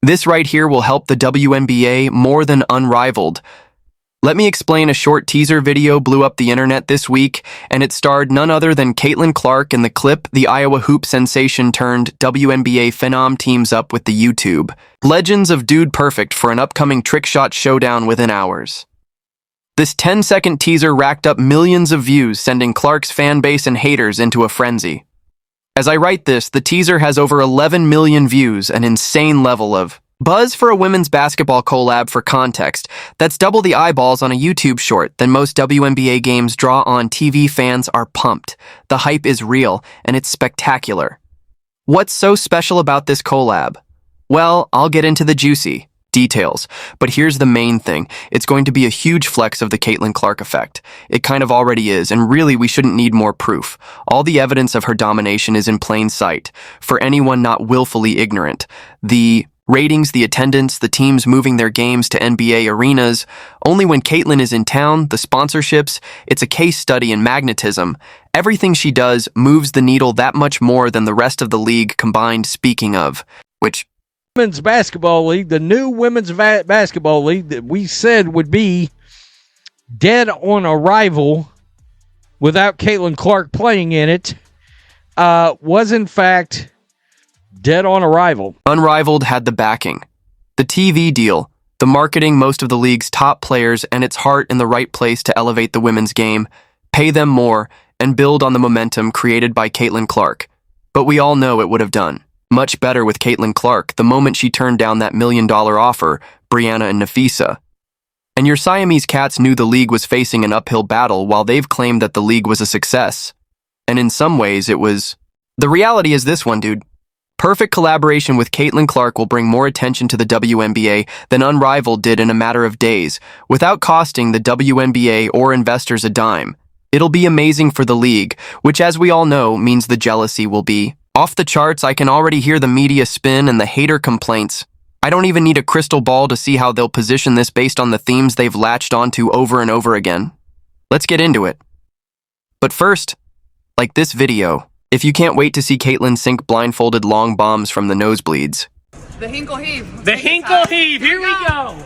This right here will help the WNBA more than Unrivaled. Let me explain. A short teaser video blew up the internet this week, and it starred none other than Caitlin Clark. In the clip, the Iowa hoop sensation turned WNBA phenom teams up with the YouTube legends of Dude Perfect for an upcoming trick shot showdown within hours. This 10-second teaser racked up millions of views, sending Clark's fan base and haters into a frenzy. As I write this, the teaser has over 11 million views, an insane level of buzz for a women's basketball collab. For context, that's double the eyeballs on a YouTube short than most WNBA games draw on TV. Fans are pumped. The hype is real, and it's spectacular. What's so special about this collab? Well, I'll get into the juicy details, but here's the main thing. It's going to be a huge flex of the Caitlin Clark effect. It kind of already is, and really we shouldn't need more proof. All the evidence of her domination is in plain sight for anyone not willfully ignorant. The ratings, the attendance, the teams moving their games to NBA arenas. Only when Caitlin is in town, the sponsorships, it's a case study in magnetism. Everything she does moves the needle that much more than the rest of the league combined. Speaking of which, Women's Basketball League, the new Women's Basketball League that we said would be dead on arrival without Caitlin Clark playing in it, was in fact dead on arrival. Unrivaled had the backing, the TV deal, the marketing, most of the league's top players, and its heart in the right place to elevate the women's game, pay them more, and build on the momentum created by Caitlin Clark. But we all know it would have done much better with Caitlin Clark the moment she turned down that $1 million offer, Brianna and Nafisa. And your Siamese cats knew the league was facing an uphill battle while they've claimed that the league was a success. And in some ways it was. The reality is this one, dude. Perfect collaboration with Caitlin Clark will bring more attention to the WNBA than Unrivaled did in a matter of days, without costing the WNBA or investors a dime. It'll be amazing for the league, which as we all know means the jealousy will be off the charts. I can already hear the media spin and the hater complaints. I don't even need a crystal ball to see how they'll position this based on the themes they've latched onto over and over again. Let's get into it. But first, like this video, if you can't wait to see Caitlin sink blindfolded long bombs from the nosebleeds. The Hinkle Heave. The Hinkle Heave. Here we go.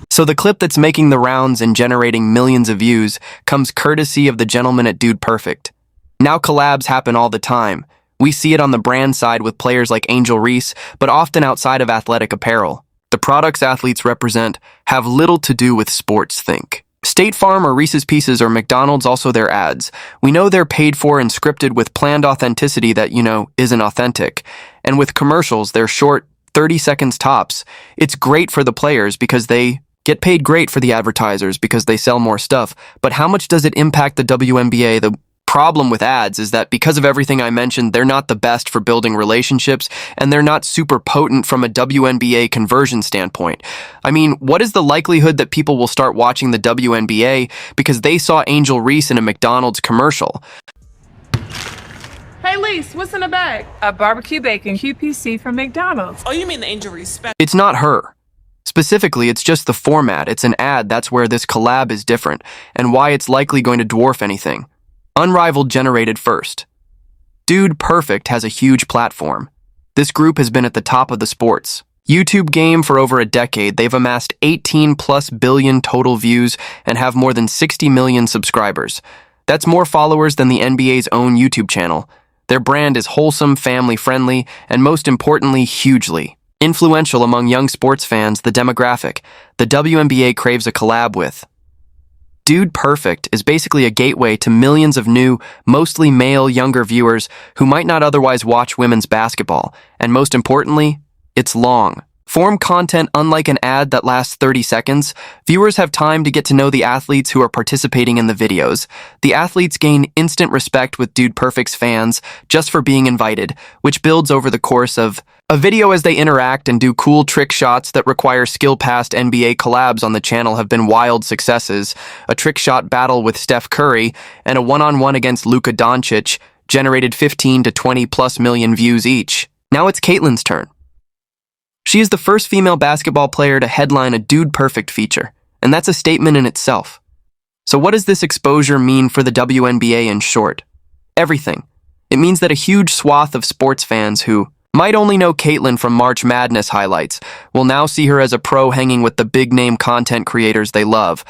So the clip that's making the rounds and generating millions of views comes courtesy of the gentleman at Dude Perfect. Now collabs happen all the time. We see it on the brand side with players like Angel Reese, but often outside of athletic apparel. The products athletes represent have little to do with sports. Think State Farm or Reese's Pieces or McDonald's. Also their ads. We know they're paid for and scripted with planned authenticity that, isn't authentic. And with commercials, they're short, 30 seconds tops. It's great for the players because they get paid, great for the advertisers because they sell more stuff. But how much does it impact the WNBA? The problem with ads is that because of everything I mentioned, they're not the best for building relationships, and they're not super potent from a WNBA conversion standpoint. I mean, what is the likelihood that people will start watching the WNBA because they saw Angel Reese in a McDonald's commercial? Hey, Lise, what's in the bag? A barbecue bacon QPC from McDonald's. Oh, you mean the Angel Reese special? It's not her. Specifically, it's just the format. It's an ad. That's where this collab is different, and why it's likely going to dwarf anything. Unrivaled generated first. Dude Perfect has a huge platform. This group has been at the top of the sports YouTube game for over a decade. They've amassed 18+ billion total views and have more than 60 million subscribers. That's more followers than the NBA's own YouTube channel. Their brand is wholesome, family-friendly, and most importantly, hugely influential among young sports fans, the demographic the WNBA craves a collab with. Dude Perfect is basically a gateway to millions of new, mostly male, younger viewers who might not otherwise watch women's basketball. And most importantly, it's long form content. Unlike an ad that lasts 30 seconds, viewers have time to get to know the athletes who are participating in the videos. The athletes gain instant respect with Dude Perfect's fans just for being invited, which builds over the course of a video as they interact and do cool trick shots that require skill. Past NBA collabs on the channel have been wild successes. A trick shot battle with Steph Curry and a one-on-one against Luka Doncic generated 15 to 20+ million views each. Now it's Caitlin's turn. She is the first female basketball player to headline a Dude Perfect feature, and that's a statement in itself. So what does this exposure mean for the WNBA in short? Everything. It means that a huge swath of sports fans who might only know Caitlyn from March Madness highlights, will now see her as a pro hanging with the big-name content creators they love,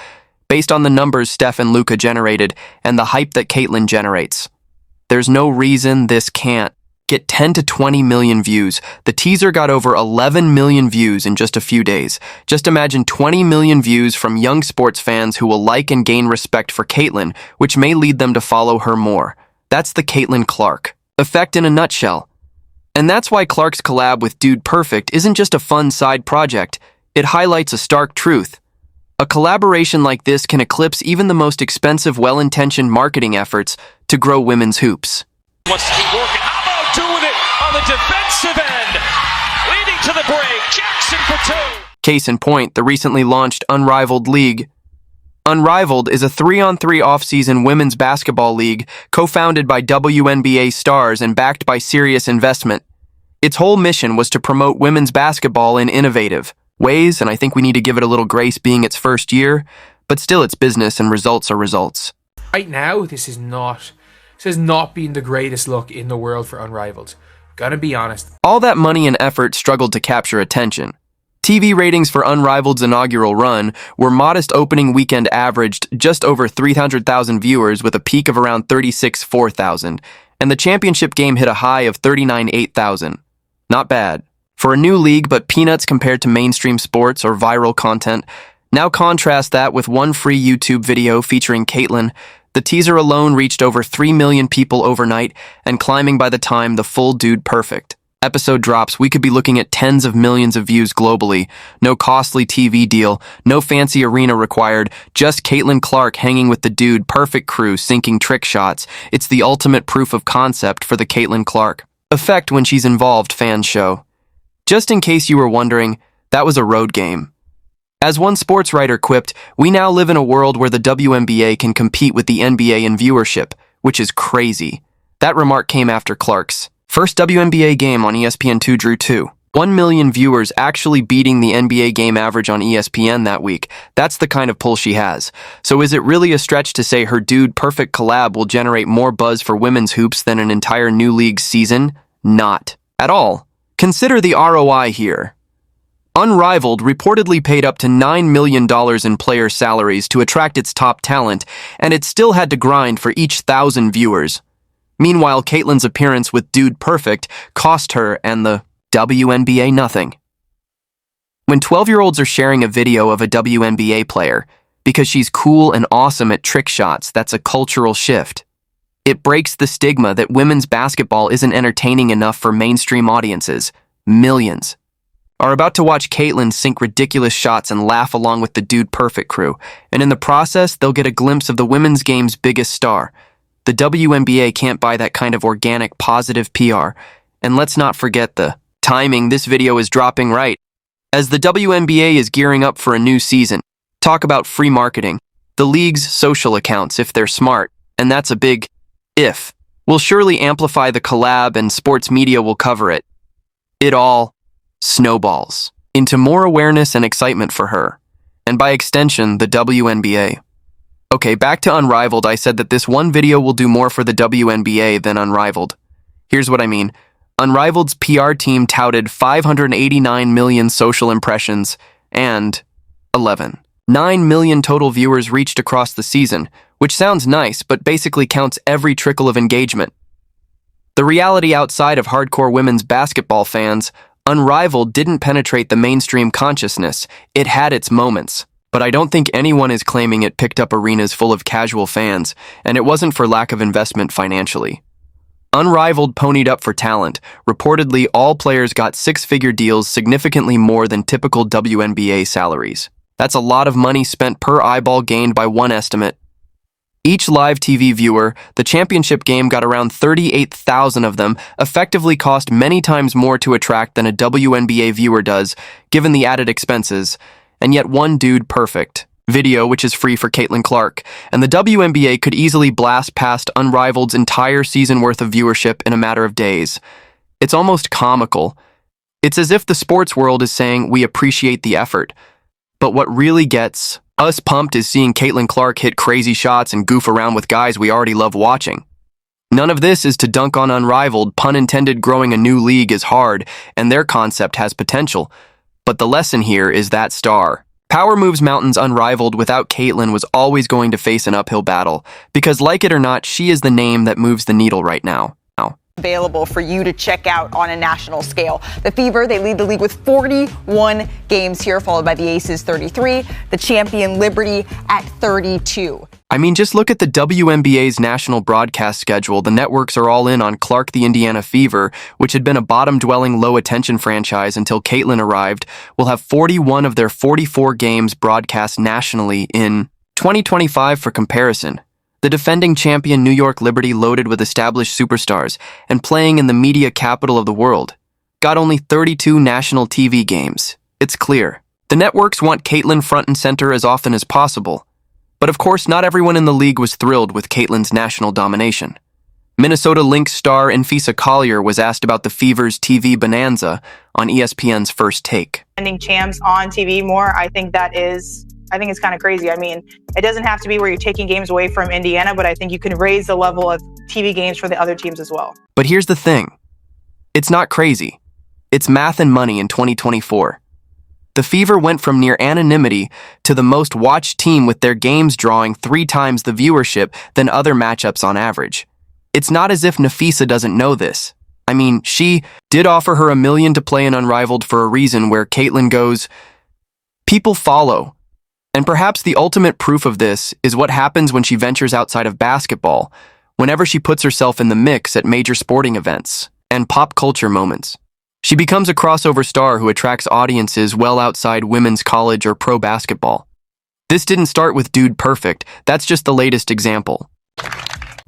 based on the numbers Steph and Luka generated and the hype that Caitlyn generates. There's no reason this can't get 10 to 20 million views. The teaser got over 11 million views in just a few days. Just imagine 20 million views from young sports fans who will like and gain respect for Caitlyn, which may lead them to follow her more. That's the Caitlyn Clark effect in a nutshell. And that's why Clark's collab with Dude Perfect isn't just a fun side project. It highlights a stark truth. A collaboration like this can eclipse even the most expensive, well-intentioned marketing efforts to grow women's hoops. Wants to keep working. How about doing it on the defensive end? Leading to the break. Jackson for two. Case in point, the recently launched Unrivaled League. Unrivaled is a 3-on-3 off-season women's basketball league co-founded by WNBA stars and backed by serious investment. Its whole mission was to promote women's basketball in innovative ways, and I think we need to give it a little grace being its first year, but still it's business and results are results. Right now, this has not been the greatest look in the world for Unrivaled. Gotta be honest. All that money and effort struggled to capture attention. TV ratings for Unrivaled's inaugural run were modest. Opening weekend averaged just over 300,000 viewers with a peak of around 36,400, and the championship game hit a high of 39,800. Not bad. For a new league, but peanuts compared to mainstream sports or viral content. Now contrast that with one free YouTube video featuring Caitlyn. The teaser alone reached over 3 million people overnight and climbing by the time the full Dude Perfect episode drops. We could be looking at tens of millions of views globally. No costly TV deal, no fancy arena required, just Caitlyn Clark hanging with the Dude Perfect crew sinking trick shots. It's the ultimate proof of concept for the Caitlyn Clark effect when she's involved fans show. Just in case you were wondering, that was a road game. As one sports writer quipped, we now live in a world where the WNBA can compete with the NBA in viewership, which is crazy. That remark came after Clark's first WNBA game on ESPN2 drew 1 million viewers, actually beating the NBA game average on ESPN that week. That's the kind of pull she has. So is it really a stretch to say her Dude Perfect collab will generate more buzz for women's hoops than an entire new league season? Not at all. Consider the ROI here. Unrivaled reportedly paid up to $9 million in player salaries to attract its top talent, and it still had to grind for each 1,000 viewers. Meanwhile, Caitlyn's appearance with Dude Perfect cost her and the WNBA nothing. When 12-year-olds are sharing a video of a WNBA player because she's cool and awesome at trick shots, that's a cultural shift. It breaks the stigma that women's basketball isn't entertaining enough for mainstream audiences. Millions are about to watch Caitlyn sink ridiculous shots and laugh along with the Dude Perfect crew, and in the process, they'll get a glimpse of the women's game's biggest star. The WNBA can't buy that kind of organic, positive PR. And let's not forget the timing. This video is dropping right as the WNBA is gearing up for a new season. Talk about free marketing. The league's social accounts, if they're smart, and that's a big if, will surely amplify the collab and sports media will cover it. It all snowballs into more awareness and excitement for her, and by extension, the WNBA. Okay, back to Unrivaled. I said that this one video will do more for the WNBA than Unrivaled. Here's what I mean. Unrivaled's PR team touted 589 million social impressions and 9 million total viewers reached across the season, which sounds nice, but basically counts every trickle of engagement. The reality outside of hardcore women's basketball fans, Unrivaled didn't penetrate the mainstream consciousness. It had its moments. But I don't think anyone is claiming it picked up arenas full of casual fans, and it wasn't for lack of investment financially. Unrivaled ponied up for talent. Reportedly, all players got six-figure deals, significantly more than typical WNBA salaries. That's a lot of money spent per eyeball gained by one estimate. Each live TV viewer, the championship game got around 38,000 of them, effectively cost many times more to attract than a WNBA viewer does, given the added expenses. And yet one Dude Perfect video, which is free for Caitlyn Clark, and the WNBA could easily blast past Unrivaled's entire season worth of viewership in a matter of days. It's almost comical. It's as if the sports world is saying we appreciate the effort. But what really gets us pumped is seeing Caitlyn Clark hit crazy shots and goof around with guys we already love watching. None of this is to dunk on Unrivaled. Pun intended, growing a new league is hard, and their concept has potential. But the lesson here is that star. Power moves mountains. Unrivaled without Caitlyn was always going to face an uphill battle, because like it or not, she is the name that moves the needle right now. Available for you to check out on a national scale. The Fever, they lead the league with 41 games here, followed by the Aces 33, the champion Liberty at 32. I mean, just look at the WNBA's national broadcast schedule. The networks are all in on Clark, the Indiana Fever, which had been a bottom-dwelling, low-attention franchise until Caitlyn arrived, will have 41 of their 44 games broadcast nationally in 2025. For comparison, the defending champion New York Liberty, loaded with established superstars and playing in the media capital of the world, got only 32 national TV games. It's clear. The networks want Caitlyn front and center as often as possible. But of course, not everyone in the league was thrilled with Caitlyn's national domination. Minnesota Lynx star Infisa Collier was asked about the Fever's TV bonanza on ESPN's First Take. Sending champs on TV more, I think it's kind of crazy. I mean, it doesn't have to be where you're taking games away from Indiana, but I think you can raise the level of TV games for the other teams as well. But here's the thing. It's not crazy. It's math and money in 2024. The Fever went from near anonymity to the most watched team, with their games drawing 3 times the viewership than other matchups on average. It's not as if Nafisa doesn't know this. I mean, she did offer her $1 million to play in Unrivaled for a reason. Where Caitlyn goes, people follow. And perhaps the ultimate proof of this is what happens when she ventures outside of basketball, whenever she puts herself in the mix at major sporting events and pop culture moments. She becomes a crossover star who attracts audiences well outside women's college or pro basketball. This didn't start with Dude Perfect, that's just the latest example.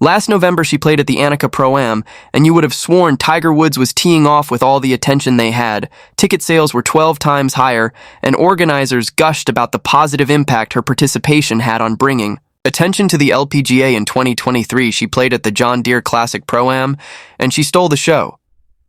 Last November, she played at the Annika Pro-Am, and you would have sworn Tiger Woods was teeing off with all the attention they had. Ticket sales were 12 times higher, and organizers gushed about the positive impact her participation had on bringing attention to the LPGA. In 2023, she played at the John Deere Classic Pro-Am, and she stole the show.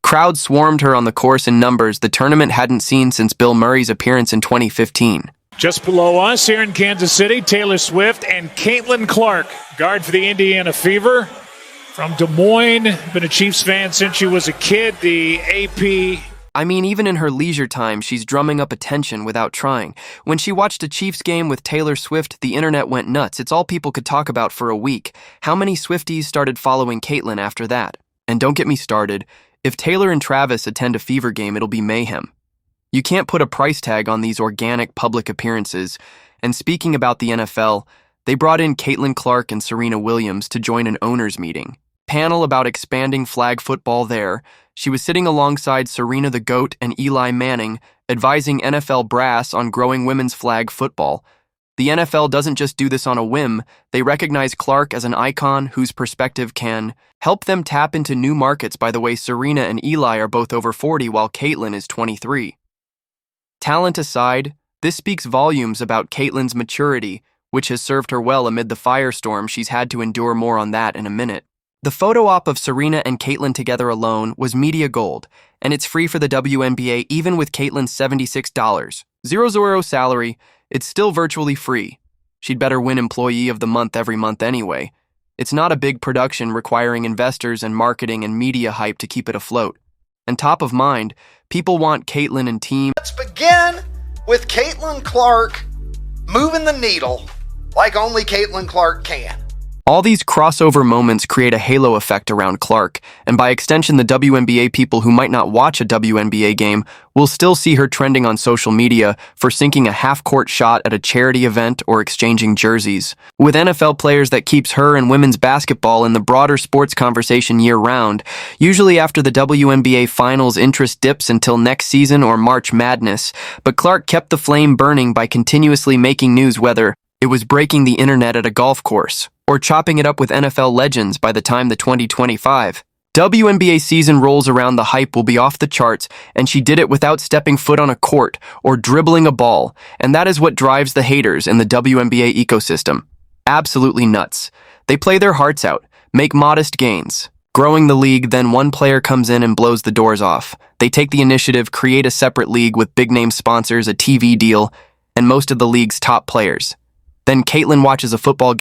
Crowds swarmed her on the course in numbers the tournament hadn't seen since Bill Murray's appearance in 2015. Just below us here in Kansas City, Taylor Swift and Caitlin Clark, guard for the Indiana Fever. From Des Moines, been a Chiefs fan since she was a kid. The AP... I mean, even in her leisure time, she's drumming up attention without trying. When she watched a Chiefs game with Taylor Swift, the internet went nuts. It's all people could talk about for a week. How many Swifties started following Caitlyn after that? And don't get me started. If Taylor and Travis attend a Fever game, it'll be mayhem. You can't put a price tag on these organic public appearances. And speaking about the NFL, they brought in Caitlin Clark and Serena Williams to join an owners meeting. Panel about expanding flag football there. She was sitting alongside Serena the GOAT and Eli Manning, advising NFL brass on growing women's flag football. The NFL doesn't just do this on a whim. They recognize Clark as an icon whose perspective can help them tap into new markets. By the way, Serena and Eli are both over 40 while Caitlin is 23. Talent aside, this speaks volumes about Caitlyn's maturity, which has served her well amid the firestorm she's had to endure. More on that in a minute. The photo op of Serena and Caitlyn together alone was media gold, and it's free for the WNBA even with Caitlyn's $76.00 salary. It's still virtually free. She'd better win Employee of the Month every month anyway. It's not a big production requiring investors and marketing and media hype to keep it afloat. And top of mind, people want Caitlyn and team. Let's begin with Caitlin Clark moving the needle like only Caitlin Clark can. All these crossover moments create a halo effect around Clark, and by extension the WNBA people who might not watch a WNBA game will still see her trending on social media for sinking a half-court shot at a charity event or exchanging jerseys. With NFL players, that keeps her and women's basketball in the broader sports conversation year-round. Usually after the WNBA Finals, interest dips until next season or March Madness, but Clark kept the flame burning by continuously making news, whether it was breaking the internet at a golf course or chopping it up with NFL legends. By the time the 2025 WNBA season rolls around, the hype will be off the charts, and she did it without stepping foot on a court or dribbling a ball, and that is what drives the haters in the WNBA ecosystem. Absolutely nuts. They play their hearts out, make modest gains, growing the league, then one player comes in and blows the doors off. They take the initiative, create a separate league with big-name sponsors, a TV deal, and most of the league's top players. Then Caitlyn watches a football game.